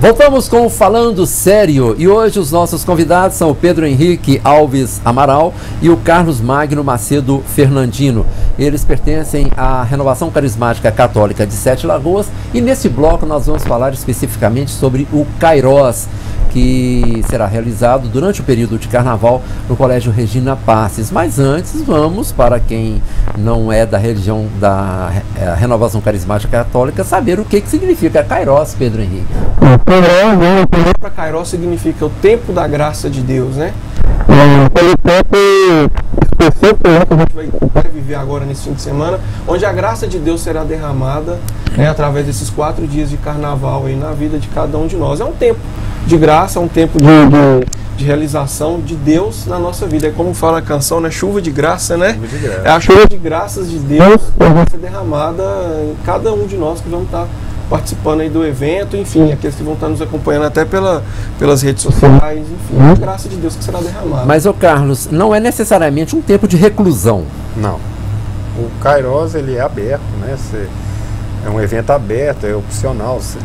Voltamos com o Falando Sério e hoje os nossos convidados são o Pedro Henrique Alves Amaral e o Carlos Magno Macedo Fernandino. Eles pertencem à Renovação Carismática Católica de Sete Lagoas e nesse bloco nós vamos falar especificamente sobre o Kairos, que será realizado durante o período de carnaval no Colégio Regina Passes. Mas antes, vamos, para quem não é da religião da Renovação Carismática Católica, saber o que significa Kairos, Pedro Henrique. Para Kairos significa o tempo da graça de Deus, né? Aquele tempo específico que a gente vai viver agora nesse fim de semana, onde a graça de Deus será derramada, né, através desses 4 dias de carnaval aí na vida de cada um de nós. É um tempo de graça, é um tempo de realização de Deus na nossa vida. É como fala a canção, né? Chuva de graça, né? Chuva de graça. É a chuva de graças de Deus que vai ser derramada em cada um de nós que vamos estar participando aí do evento, enfim, aqueles que vão estar nos acompanhando até pelas redes sociais, enfim, a graça de Deus que será derramada. Mas, ô Carlos, não é necessariamente um tempo de reclusão. Não. O Kairos, ele é aberto, né? É um evento aberto, é opcional. Você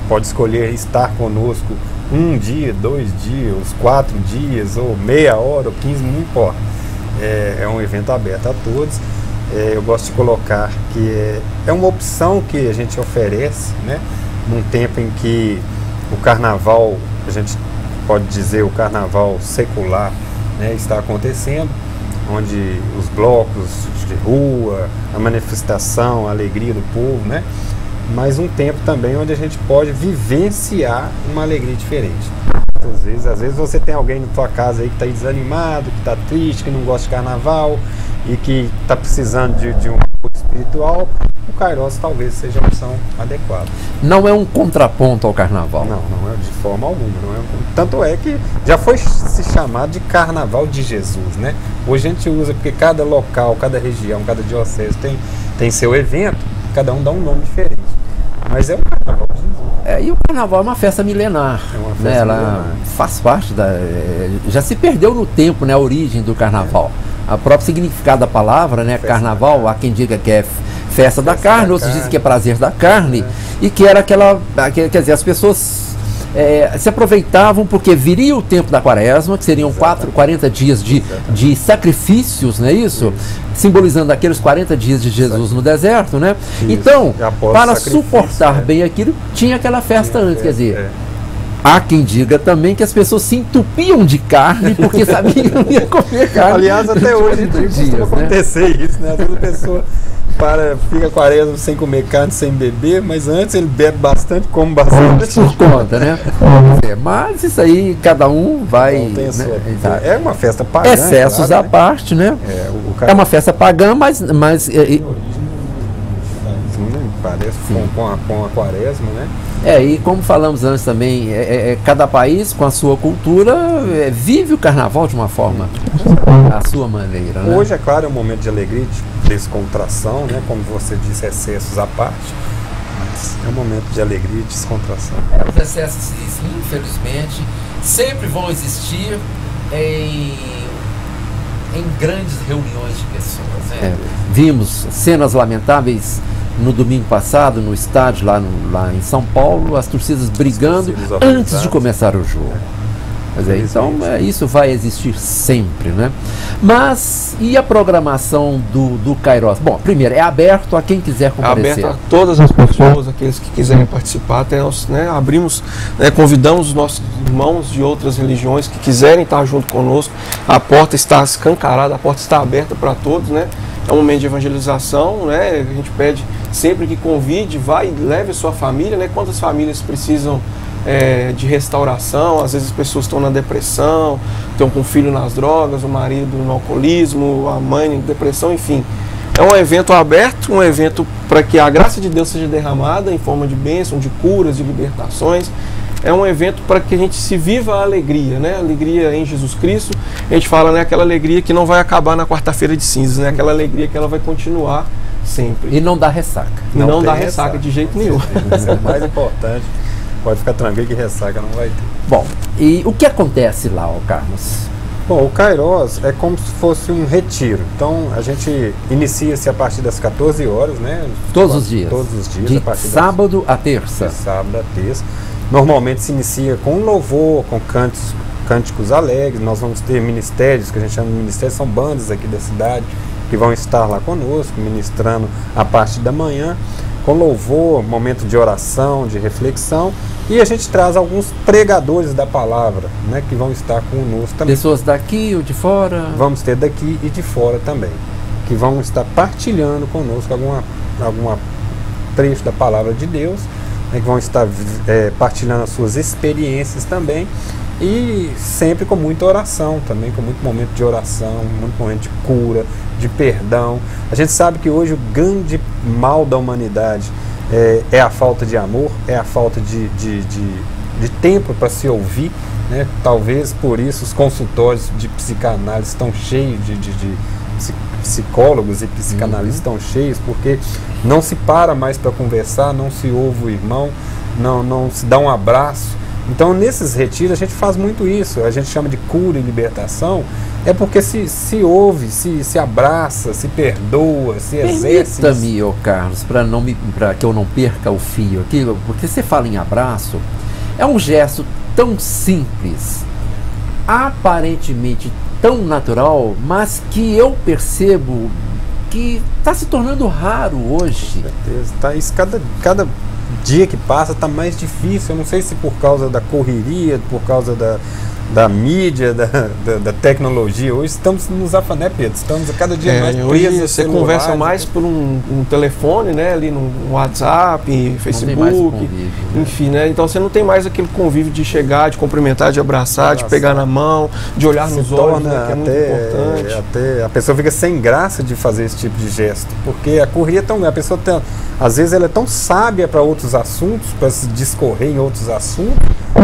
pode escolher estar conosco 1 dia, 2 dias, 4 dias, ou meia hora, ou 15, não importa. É um evento aberto a todos. Eu gosto de colocar que é uma opção que a gente oferece, né? Num tempo em que o carnaval, a gente pode dizer o carnaval secular, né, está acontecendo, onde os blocos de rua, a manifestação, a alegria do povo, né? Mas um tempo também onde a gente pode vivenciar uma alegria diferente. Às vezes você tem alguém na sua casa aí que está desanimado, que está triste, que não gosta de carnaval e que está precisando de um apoio espiritual. O Kairos talvez seja a opção adequada. Não é um contraponto ao carnaval? Não, não é de forma alguma. Não é tanto é que já foi se chamado de Carnaval de Jesus, né? Hoje a gente usa porque cada local, cada região, cada diocese tem seu evento, cada um dá um nome diferente. Mas é o Carnaval de Jesus. E o Carnaval é uma festa milenar. É uma festa né? Ela milenar. faz parte da... já se perdeu no tempo, né, a origem do Carnaval. A próprio significado da palavra, né? Carnaval, há quem diga que é festa da carne, outros dizem que é prazer da carne. E que era quer dizer, as pessoas se aproveitavam porque viria o tempo da quaresma, que seriam 40 dias de sacrifícios, não é isso? Simbolizando aqueles 40 dias de Jesus no deserto, né? Isso. Então, para sacrifício, suportar bem aquilo, tinha aquela festa antes, quer dizer... Há quem diga também que as pessoas se entupiam de carne porque sabiam que não ia comer carne. Aliás, até hoje costuma acontecer isso, né? Às vezes a pessoa fica 40 sem comer carne, sem beber, mas antes ele bebe bastante, come bastante. Por conta, né? Mas isso aí, cada um vai... Tem a sua, né? É uma festa pagã. Excessos claro, à parte, né? É uma festa pagã, mas parece com a quaresma, né? E como falamos antes também, cada país com a sua cultura vive o carnaval de uma forma, à sua maneira, né? Hoje, é claro, é um momento de alegria, de descontração, né? Como você disse, excessos à parte, mas é um momento de alegria e descontração. Os excessos, infelizmente, sempre vão existir em grandes reuniões de pessoas, né? Vimos cenas lamentáveis no domingo passado, no estádio lá em São Paulo, as torcidas brigando antes de começar o jogo. Então, isso vai existir sempre, né? Mas, e a programação do Kairos? Bom, primeiro, é aberto a quem quiser comparecer. É aberto a todas as pessoas, aqueles que quiserem participar. Até nós, né, abrimos, convidamos os nossos irmãos de outras religiões que quiserem estar junto conosco. A porta está escancarada, a porta está aberta para todos, né? É um momento de evangelização, né? A gente pede sempre que convide, leve a sua família, né? Quantas famílias precisam de restauração? Às vezes as pessoas estão na depressão, estão com o filho nas drogas, o marido no alcoolismo, a mãe em depressão, enfim. É um evento aberto, um evento para que a graça de Deus seja derramada em forma de bênção, de curas, de libertações. É um evento para que a gente se viva a alegria, né? Alegria em Jesus Cristo. A gente fala, né, aquela alegria que não vai acabar na quarta-feira de cinzas, né? Aquela alegria que ela vai continuar sempre. E não dá ressaca. Não dá ressaca de jeito nenhum. Isso é o mais importante. Pode ficar tranquilo que ressaca não vai ter. Bom, e o que acontece lá, Carlos? Bom, o Kairos é como se fosse um retiro. Então, a gente inicia-se a partir das 14 horas, né? Todos os dias? Todos os dias. De sábado a terça? De sábado a terça. Normalmente se inicia com louvor, com cânticos alegres. Nós vamos ter ministérios, que a gente chama de ministérios, são bandas aqui da cidade, que vão estar lá conosco, ministrando a parte da manhã, com louvor, momento de oração, de reflexão, e a gente traz alguns pregadores da palavra, né, que vão estar conosco também. Pessoas daqui ou de fora? Vamos ter daqui e de fora também, que vão estar partilhando conosco alguma trecho da palavra de Deus, né, que vão estar partilhando as suas experiências também, e sempre com muita oração também, com muito momento de oração, muito momento de cura, de perdão. A gente sabe que hoje o grande mal da humanidade é a falta de amor, é a falta de tempo para se ouvir, né? Talvez por isso os consultórios de psicanálise estão cheios de psicólogos e psicanalistas estão cheios, porque não se para mais para conversar, não se ouve o irmão, não se dá um abraço. Então, nesses retiros, a gente faz muito isso. A gente chama de cura e libertação. É porque se ouve, se abraça, se perdoa, se exerce. Permita-me, ô Carlos, para que eu não perca o fio aqui, porque você fala em abraço, é um gesto tão simples, aparentemente tão natural, mas que eu percebo que está se tornando raro hoje. Com certeza. Tá, isso cada dia que passa está mais difícil. Eu não sei se por causa da correria, por causa da mídia, da tecnologia. Hoje estamos nos afané, Pedro. Estamos a cada dia mais presos. Hoje você conversa mais por um telefone, né? Ali no WhatsApp, Facebook, enfim, né? Então você não tem mais aquele convívio de chegar, de cumprimentar, de abraçar, de pegar na mão, de olhar nos olhos, né? Que é muito importante. Até a pessoa fica sem graça de fazer esse tipo de gesto, porque a correria a pessoa às vezes ela é tão sábia para outros assuntos, para se discorrer em outros assuntos,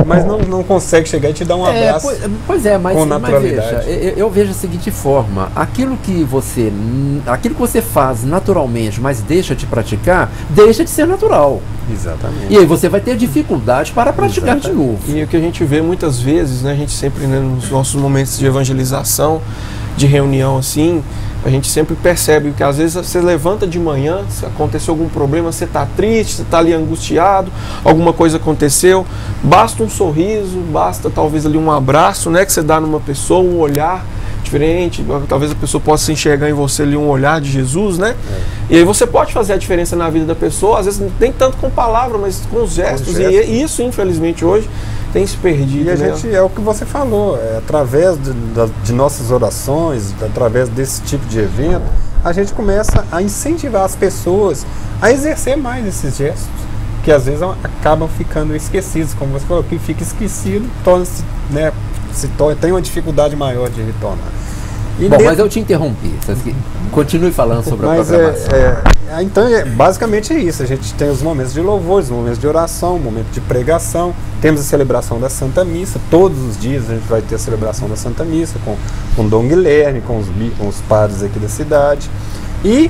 mas não consegue chegar e te dar um abraço. Pois é, mas, com naturalidade. Mas veja, eu vejo da seguinte forma: aquilo que você faz naturalmente, mas deixa de praticar, deixa de ser natural. Exatamente. E aí você vai ter dificuldade para praticar de novo. E o que a gente vê muitas vezes, né, a gente sempre, né, nos nossos momentos de evangelização, de reunião assim, a gente sempre percebe que às vezes você levanta de manhã, se aconteceu algum problema, você está triste, você está ali angustiado, alguma coisa aconteceu, basta um sorriso, basta talvez ali um abraço, né, que você dá numa pessoa, um olhar diferente, talvez a pessoa possa enxergar em você ali um olhar de Jesus, né? E aí você pode fazer a diferença na vida da pessoa, às vezes nem tanto com palavras, mas com os gestos, e isso infelizmente hoje tem se perdido. E a gente, é o que você falou, através de nossas orações, através desse tipo de evento, a gente começa a incentivar as pessoas a exercer mais esses gestos, que às vezes acabam ficando esquecidos, como você falou, que fica esquecido, torna-se, né, tem uma dificuldade maior de retornar. Bom, mas eu te interrompi, continue falando sobre a programação. Então, basicamente é isso, a gente tem os momentos de louvor, os momentos de oração, momento de pregação, temos a celebração da Santa Missa, todos os dias a gente vai ter a celebração da Santa Missa, com Dom Guilherme, com os padres aqui da cidade, e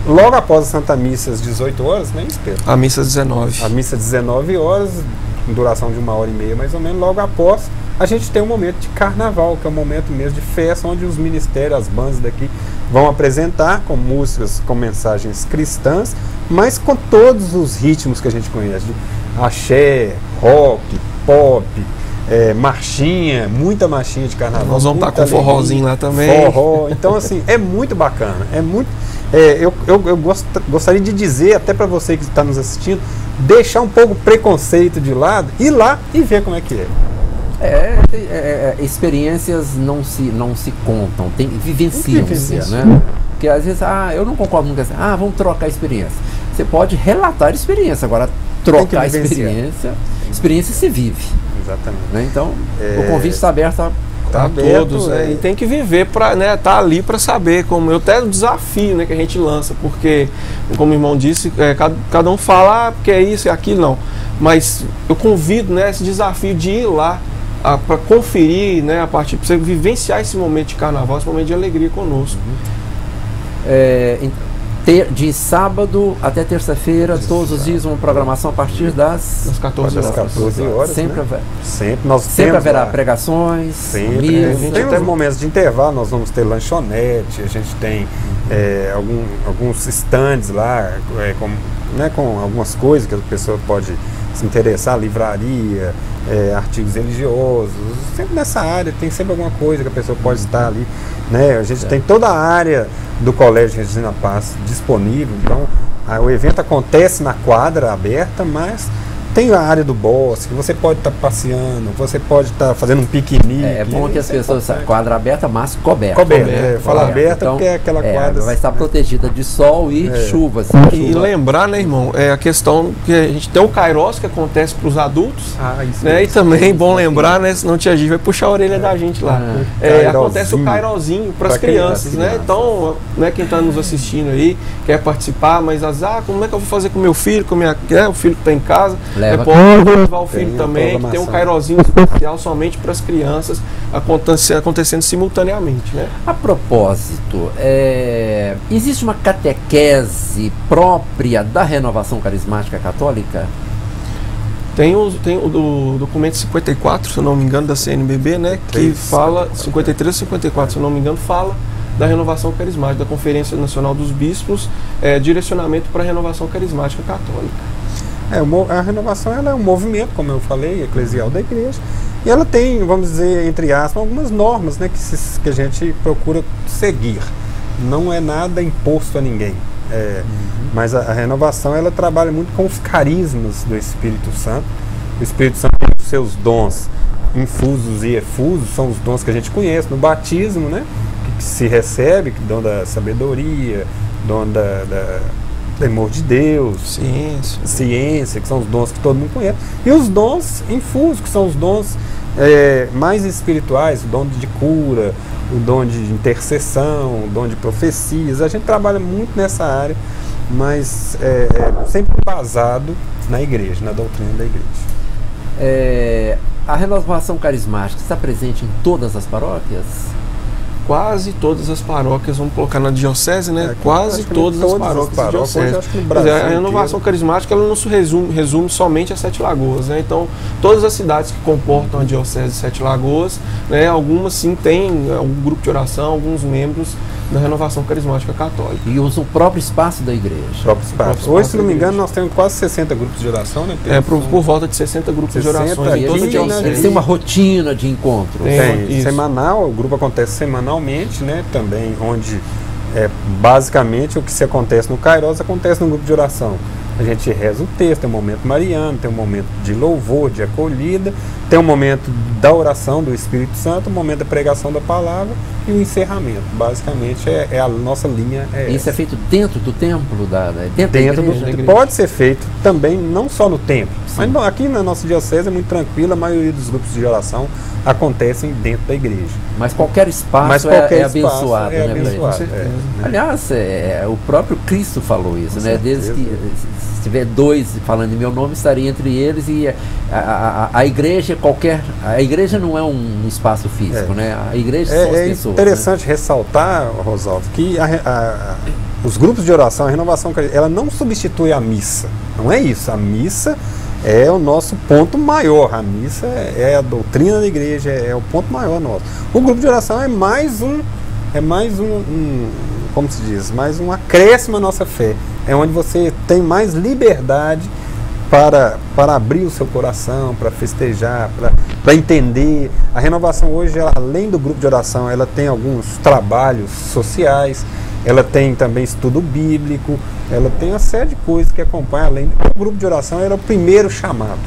logo após a Santa Missa, às 18 horas, né, Pedro? A missa às 19. A missa às 19 horas, em duração de 1h30 mais ou menos, logo após, a gente tem um momento de carnaval, que é um momento mesmo de festa, onde os ministérios, as bandas daqui vão apresentar com músicas, com mensagens cristãs, mas com todos os ritmos que a gente conhece, de axé, rock, pop, marchinha, muita marchinha de carnaval. Nós vamos estar com forrozinho lá também. Forró, então assim, é muito bacana, é muito... eu gostaria de dizer, até para você que está nos assistindo, deixar um pouco o preconceito de lado, ir lá e ver como é que é. Experiências não se contam, vivenciam-se, né? Porque às vezes, eu não concordo com isso, vamos trocar a experiência. Você pode relatar a experiência, agora trocar a experiência se vive. Exatamente. Né? Então, o convite está aberto a todos, né? E tem que viver para, né, tá ali para saber, como eu até o desafio, né, que a gente lança, porque como o irmão disse, cada um fala porque é isso e aquilo, não, mas eu convido, né, esse desafio de ir lá para conferir, né, a partir para você vivenciar esse momento de carnaval, esse momento de alegria conosco. De sábado até terça-feira, todos os dias, uma programação a partir das 14 horas. Sempre haverá pregações, tem momentos de intervalo, nós vamos ter lanchonete, a gente tem alguns stands lá, com algumas coisas que a pessoa pode se interessar, livraria, artigos religiosos, sempre nessa área, tem sempre alguma coisa que a pessoa pode estar ali, né? A gente tem toda a área do Colégio Regina Paz disponível, então o evento acontece na quadra aberta, mas tem a área do bosque, você pode estar passeando, você pode estar fazendo um piquenique. É bom que as pessoas, quadra aberta, mas coberta. Fala aberta então, porque é aquela quadra. Vai estar protegida de sol e chuva. Assim, e lembrar, né, irmão, a questão que a gente tem o Kairos que acontece para os adultos, né, e também bom lembrar, né, senão tia Gi vai puxar a orelha da gente lá. Acontece o Kairozinho para as crianças, né? Então, né, quem está nos assistindo aí, quer participar, mas como é que eu vou fazer com meu filho, com o filho que está em casa? Pode levar o filho também, que tem um Kairozinho especial somente para as crianças, acontecendo simultaneamente, né? A propósito, existe uma catequese própria da Renovação Carismática Católica? Tem o documento 54, se eu não me engano, da CNBB, né? Que fala, 53 e 54, se eu não me engano, fala da Renovação Carismática, da Conferência Nacional dos Bispos, direcionamento para a Renovação Carismática Católica. A renovação ela é um movimento, como eu falei, eclesial da igreja, e ela tem, vamos dizer, entre aspas, algumas normas, né, que a gente procura seguir. Não é nada imposto a ninguém. Mas a renovação ela trabalha muito com os carismas do Espírito Santo. O Espírito Santo tem os seus dons infusos e efusos, são os dons que a gente conhece no batismo, né, que se recebe, que dom da sabedoria, dom da temor de Deus, ciência, que são os dons que todo mundo conhece, e os dons infusos, que são os dons mais espirituais, o dom de cura, o dom de intercessão, o dom de profecias. A gente trabalha muito nessa área, mas sempre basado na igreja, na doutrina da igreja. A renovação carismática está presente em todas as paróquias? Quase todas as paróquias, vamos colocar na diocese, né? Quase todas as paróquias da diocese. A renovação carismática ela não se resume somente a Sete Lagoas, né? Então, todas as cidades que comportam a diocese de Sete Lagoas, né? Algumas sim têm um grupo de oração, alguns membros da Renovação Carismática Católica. E usam o próprio espaço da igreja. Hoje, se não me engano, nós temos quase 60 grupos de oração, né? Por volta de 60 grupos de oração. Eles têm uma rotina de encontro. Tem semanal, o grupo acontece semanalmente, né? Também, onde basicamente o que se acontece no Kairos acontece no grupo de oração. A gente reza o texto, tem um momento mariano, tem um momento de louvor, de acolhida, tem um momento da oração do Espírito Santo, um momento da pregação da palavra e o encerramento. Basicamente a nossa linha. Isso é feito dentro do templo? Dentro da igreja? Pode ser feito também, não só no templo. Mas aqui na nossa diocese é muito tranquilo, a maioria dos grupos de oração acontecem dentro da igreja. Mas qualquer espaço é abençoado. É abençoado. Aliás, o próprio Cristo falou isso, né? Desde que se tiver dois falando em meu nome, estaria entre eles, e a igreja a igreja não é um espaço físico, né? A igreja são as pessoas. É interessante ressaltar, Rosalvo, que os grupos de oração, a renovação, ela não substitui a missa. Não é isso. A missa é o nosso ponto maior. A missa é a doutrina da igreja, é o ponto maior nosso. O grupo de oração é mais um como se diz, mais um acréscimo à nossa fé. É onde você tem mais liberdade para abrir o seu coração, para festejar, para entender. A renovação hoje, além do grupo de oração, ela tem alguns trabalhos sociais, ela tem também estudo bíblico, ela tem uma série de coisas que acompanham. Além do grupo de oração, era o primeiro chamado.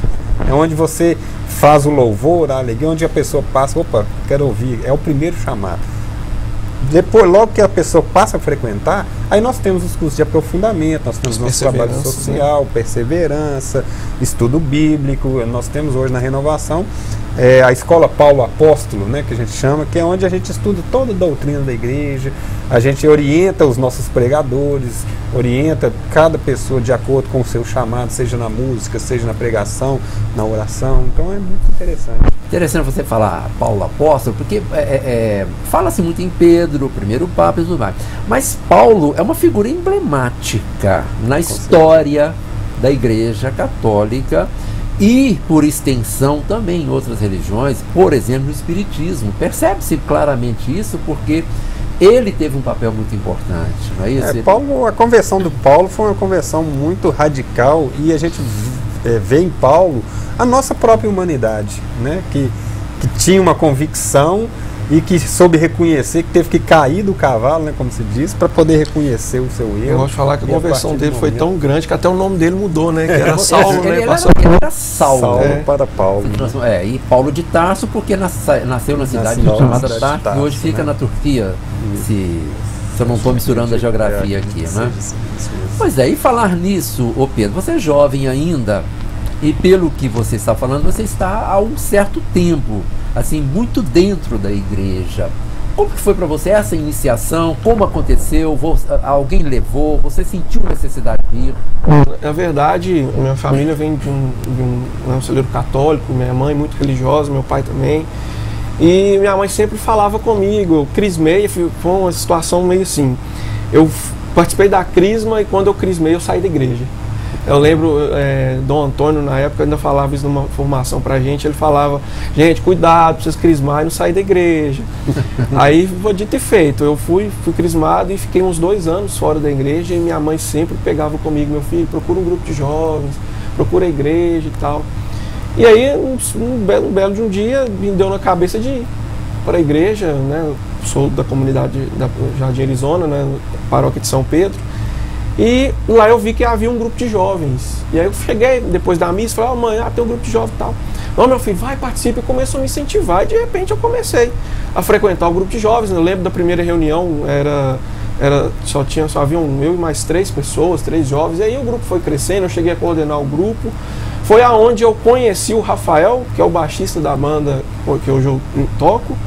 É onde você faz o louvor, a alegria, onde a pessoa passa, opa, quero ouvir, é o primeiro chamado. Depois, logo que a pessoa passa a frequentar, aí nós temos os cursos de aprofundamento, nós temos nosso trabalho social, perseverança, estudo bíblico. Nós temos hoje na renovação a Escola Paulo Apóstolo, né, que a gente chama, que é onde a gente estuda toda a doutrina da igreja, a gente orienta os nossos pregadores, orienta cada pessoa de acordo com o seu chamado, seja na música, seja na pregação, na oração. Então é muito interessante. Interessante você falar Paulo Apóstolo, porque fala-se muito em Pedro, o primeiro Papa e tudo mais. Mas Paulo é uma figura emblemática na história da Igreja Católica e, por extensão, também em outras religiões, por exemplo, no Espiritismo. Percebe-se claramente isso porque ele teve um papel muito importante, não é isso? A conversão do Paulo foi uma conversão muito radical, e a gente vê em Paulo a nossa própria humanidade, né? Que tinha uma convicção e que soube reconhecer, que teve que cair do cavalo, né, como se diz, para poder reconhecer o seu erro. Eu gosto de falar que a conversão dele foi tão grande que até o nome dele mudou, né? Que era Saulo, né? Ele era Saulo para Paulo. E Paulo de Tarso, porque nasceu na cidade chamada Tarso, e hoje fica na Turquia, se eu não estou misturando a geografia aqui, né? Pois é, e falar nisso, ô Pedro, você é jovem ainda, e pelo que você está falando, você está há um certo tempo, assim, muito dentro da igreja. Como que foi para você essa iniciação? Como aconteceu? Alguém levou? Você sentiu necessidade de ir? Na verdade, minha família vem de um celeiro católico, minha mãe muito religiosa, meu pai também. E minha mãe sempre falava comigo, eu crismei, foi uma situação meio assim. Eu participei da crisma e quando eu crismei eu saí da igreja. Eu lembro, Dom Antônio na época ainda falava isso numa formação pra gente, ele falava, gente, cuidado, precisa crismar e não sair da igreja. Aí foi dito e feito, eu fui crismado e fiquei uns 2 anos fora da igreja e minha mãe sempre pegava comigo, meu filho, procura um grupo de jovens, procura a igreja e tal. E aí, um belo de um dia, me deu na cabeça de ir para a igreja, né? Eu sou da comunidade da Jardim Arizona, né? Paróquia de São Pedro. E lá eu vi que havia um grupo de jovens. E aí eu cheguei depois da missa e falei, mãe, tem um grupo de jovens e tal. Não, meu filho, vai, participa. E começou a me incentivar. E de repente eu comecei a frequentar o grupo de jovens. Eu lembro da primeira reunião, só haviam eu e mais 3 pessoas, 3 jovens. E aí o grupo foi crescendo, eu cheguei a coordenar o grupo. Foi aonde eu conheci o Rafael, que é o baixista da banda que hoje eu toco.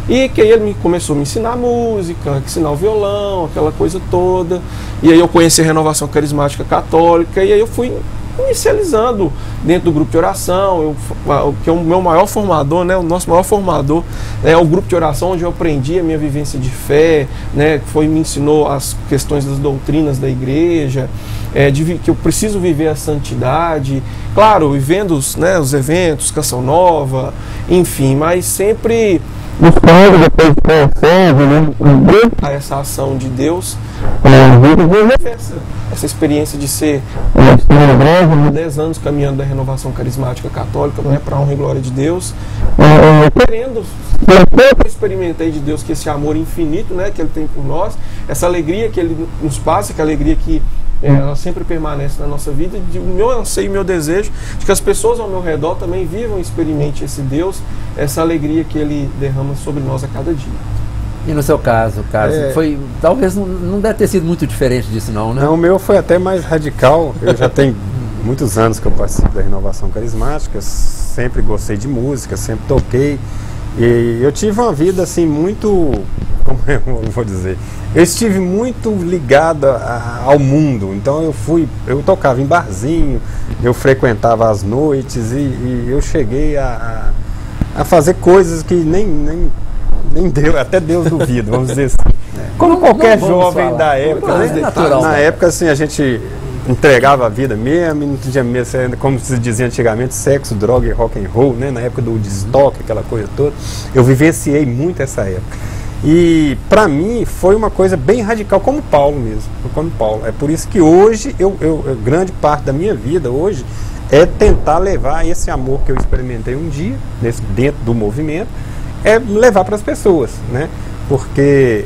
E que aí ele começou a me ensinar música, ensinar o violão, aquela coisa toda. E aí eu conheci a Renovação Carismática Católica, e aí eu fui inicializando dentro do grupo de oração, que é o meu maior formador, né, o nosso maior formador, é o grupo de oração onde eu aprendi a minha vivência de fé, né, me ensinou as questões das doutrinas da igreja, que eu preciso viver a santidade, claro, vivendo os eventos, Canção Nova, enfim, mas sempre buscando depois de conhecer, né, essa ação de Deus, essa experiência de ser 10 anos caminhando da Renovação Carismática Católica, né, para a honra e glória de Deus, querendo, eu experimentei de Deus que esse amor infinito, né, que Ele tem por nós, essa alegria que Ele nos passa, que a alegria que ela sempre permanece na nossa vida, o meu anseio e meu desejo de que as pessoas ao meu redor também vivam e experimentem esse Deus, essa alegria que Ele derrama sobre nós a cada dia. E no seu caso, Carlos, talvez não deve ter sido muito diferente disso não, né? Não, o meu foi até mais radical. Eu já tenho muitos anos que eu participo da Renovação Carismática, sempre gostei de música, sempre toquei. E eu tive uma vida assim muito, como eu vou dizer, eu estive muito ligado ao mundo. Então eu tocava em barzinho, eu frequentava as noites e eu cheguei a fazer coisas que nem Deus, até Deus duvida, vamos dizer assim. Como qualquer jovem da época, né? Na época assim a gente entregava a vida mesmo, não tinha mesmo, como se dizia antigamente, sexo, droga e rock and roll, né? Na época do Woodstock, aquela coisa toda. Eu vivenciei muito essa época. E para mim foi uma coisa bem radical, como Paulo mesmo, como Paulo. É por isso que hoje, grande parte da minha vida hoje é tentar levar esse amor que eu experimentei um dia, dentro do movimento, levar para as pessoas, né? Porque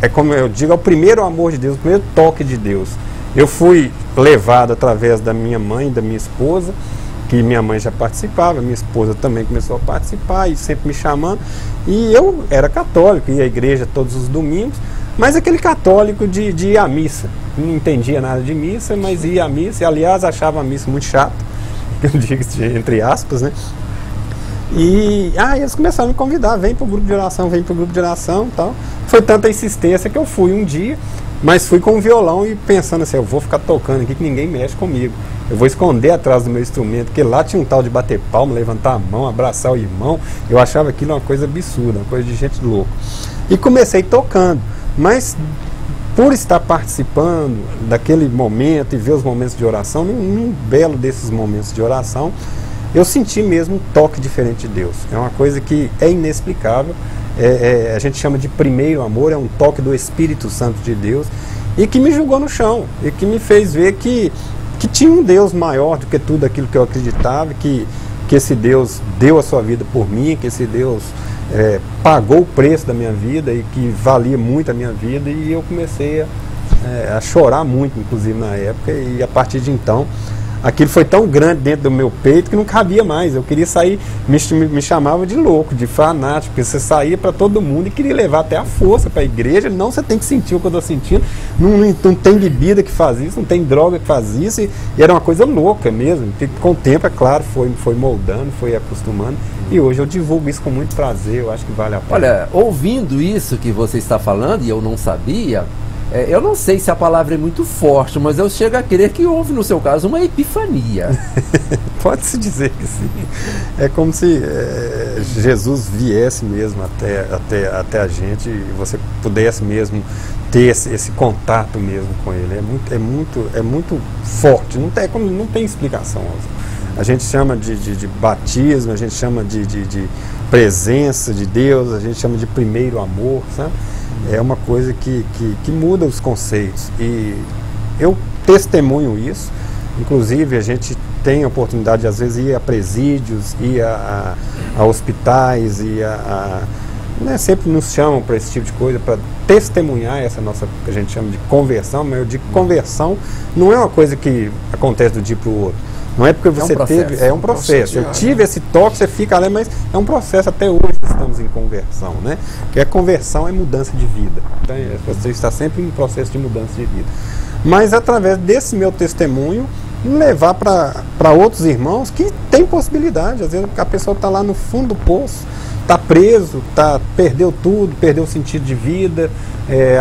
é como eu digo, é o primeiro amor de Deus, o primeiro toque de Deus. Eu fui levado através da minha mãe e da minha esposa, que minha mãe já participava, minha esposa também começou a participar e sempre me chamando. E eu era católico, ia à igreja todos os domingos, mas aquele católico de ir à missa. Não entendia nada de missa, mas ia à missa, e aliás achava a missa muito chata, eu digo entre aspas, né? E eles começaram a me convidar, vem para o grupo de oração, e tal. Foi tanta insistência que eu fui um dia, mas fui com um violão e pensando assim, eu vou ficar tocando aqui que ninguém mexe comigo. Eu vou esconder atrás do meu instrumento, porque lá tinha um tal de bater palma, levantar a mão, abraçar o irmão. Eu achava aquilo uma coisa absurda, uma coisa de gente louca. E comecei tocando, mas por estar participando daquele momento e ver os momentos de oração, num belo desses momentos de oração, eu senti mesmo um toque diferente de Deus. É uma coisa que é inexplicável. A gente chama de primeiro amor, é um toque do Espírito Santo de Deus, e que me jogou no chão, e que me fez ver que que tinha um Deus maior do que tudo aquilo que eu acreditava, que esse Deus deu a sua vida por mim, que esse Deus pagou o preço da minha vida e que valia muito a minha vida, e eu comecei a chorar muito, inclusive na época, e a partir de então aquilo foi tão grande dentro do meu peito que não cabia mais. Eu queria sair, me chamava de louco, de fanático, porque você saía para todo mundo e queria levar até a força para a igreja. Não, você tem que sentir o que eu estou sentindo. Não tem bebida que faz isso, não tem droga que faz isso, e era uma coisa louca mesmo. Com o tempo, é claro, foi moldando, foi acostumando, e hoje eu divulgo isso com muito prazer. Eu acho que vale a pena. Olha, ouvindo isso que você está falando, e eu não sabia, eu não sei se a palavra é muito forte, mas eu chego a crer que houve, no seu caso, uma epifania. Pode-se dizer que sim. É como se Jesus viesse mesmo até a gente, e você pudesse mesmo ter esse contato mesmo com ele. É muito forte, não tem explicação. A gente chama de batismo, a gente chama de presença de Deus, a gente chama de primeiro amor, sabe? É uma coisa que muda os conceitos, e eu testemunho isso. Inclusive, a gente tem a oportunidade de, às vezes, ir a presídios, ir a hospitais, né, sempre nos chamam para esse tipo de coisa, para testemunhar essa nossa, que a gente chama de conversão. Mas eu digo que conversão não é uma coisa que acontece do dia para o outro. Não é porque você teve, é um processo. Eu tive esse toque, você fica ali, mas é um processo. Até hoje estamos em conversão, né? Porque a conversão é mudança de vida. Então, você está sempre em processo de mudança de vida. Mas através desse meu testemunho, levar para outros irmãos que têm possibilidade. Às vezes a pessoa está lá no fundo do poço, está preso, perdeu tudo, perdeu o sentido de vida,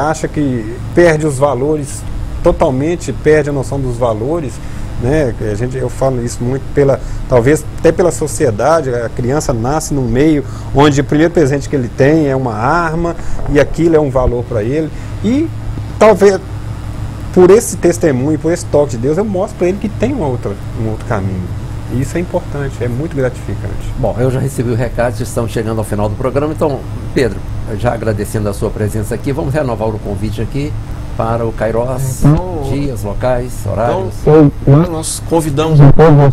acha que perde os valores totalmente, perde a noção dos valores. Né? Eu falo isso muito talvez até pela sociedade. A criança nasce num meio onde o primeiro presente que ele tem é uma arma, e aquilo é um valor para ele, e talvez por esse testemunho, por esse toque de Deus, eu mostro para ele que tem um outro caminho. E isso é importante, é muito gratificante. Bom, eu já recebi o recado, estamos chegando ao final do programa. Então, Pedro, já agradecendo a sua presença aqui, vamos renovar o convite aqui para o Kairos, dias, locais, horários. Então, nós convidamos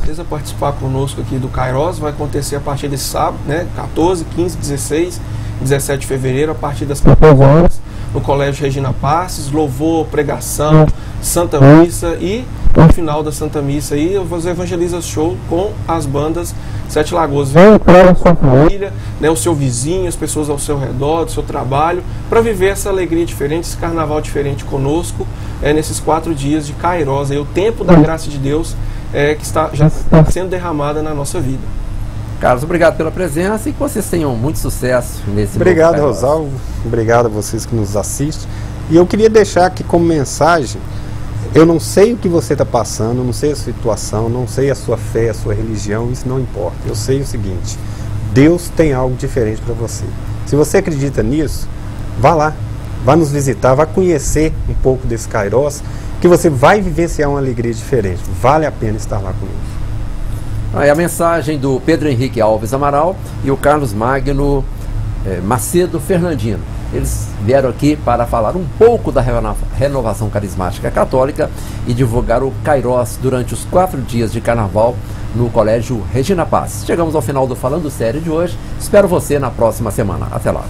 vocês a participar conosco aqui do Kairos. Vai acontecer a partir desse sábado, né, 14, 15, 16, 17 de fevereiro, a partir das 14 horas, no Colégio Regina Passes. Louvor, pregação, Santa Missa, e no final da Santa Missa aí, os Evangeliza Show com as bandas Sete Lagoas. Vem para a sua família, né, o seu vizinho, as pessoas ao seu redor, do seu trabalho, para viver essa alegria diferente, esse carnaval diferente conosco, nesses 4 dias de Kairos, o tempo da graça de Deus que já está sendo derramada na nossa vida. Carlos, obrigado pela presença, e que vocês tenham muito sucesso nesse Obrigado, Rosalvo. Obrigado a vocês que nos assistem. E eu queria deixar aqui como mensagem: eu não sei o que você está passando, não sei a situação, não sei a sua fé, a sua religião, isso não importa. Eu sei o seguinte: Deus tem algo diferente para você. Se você acredita nisso, vá lá, vá nos visitar, vá conhecer um pouco desse Kairos, que você vai vivenciar uma alegria diferente. Vale a pena estar lá conosco. Aí a mensagem do Pedro Henrique Alves Amaral e o Carlos Magno Macedo Fernandino. Eles vieram aqui para falar um pouco da renovação carismática católica e divulgar o Kairos durante os 4 dias de carnaval no Colégio Regina Paz. Chegamos ao final do Falando Sério de hoje. Espero você na próxima semana. Até lá.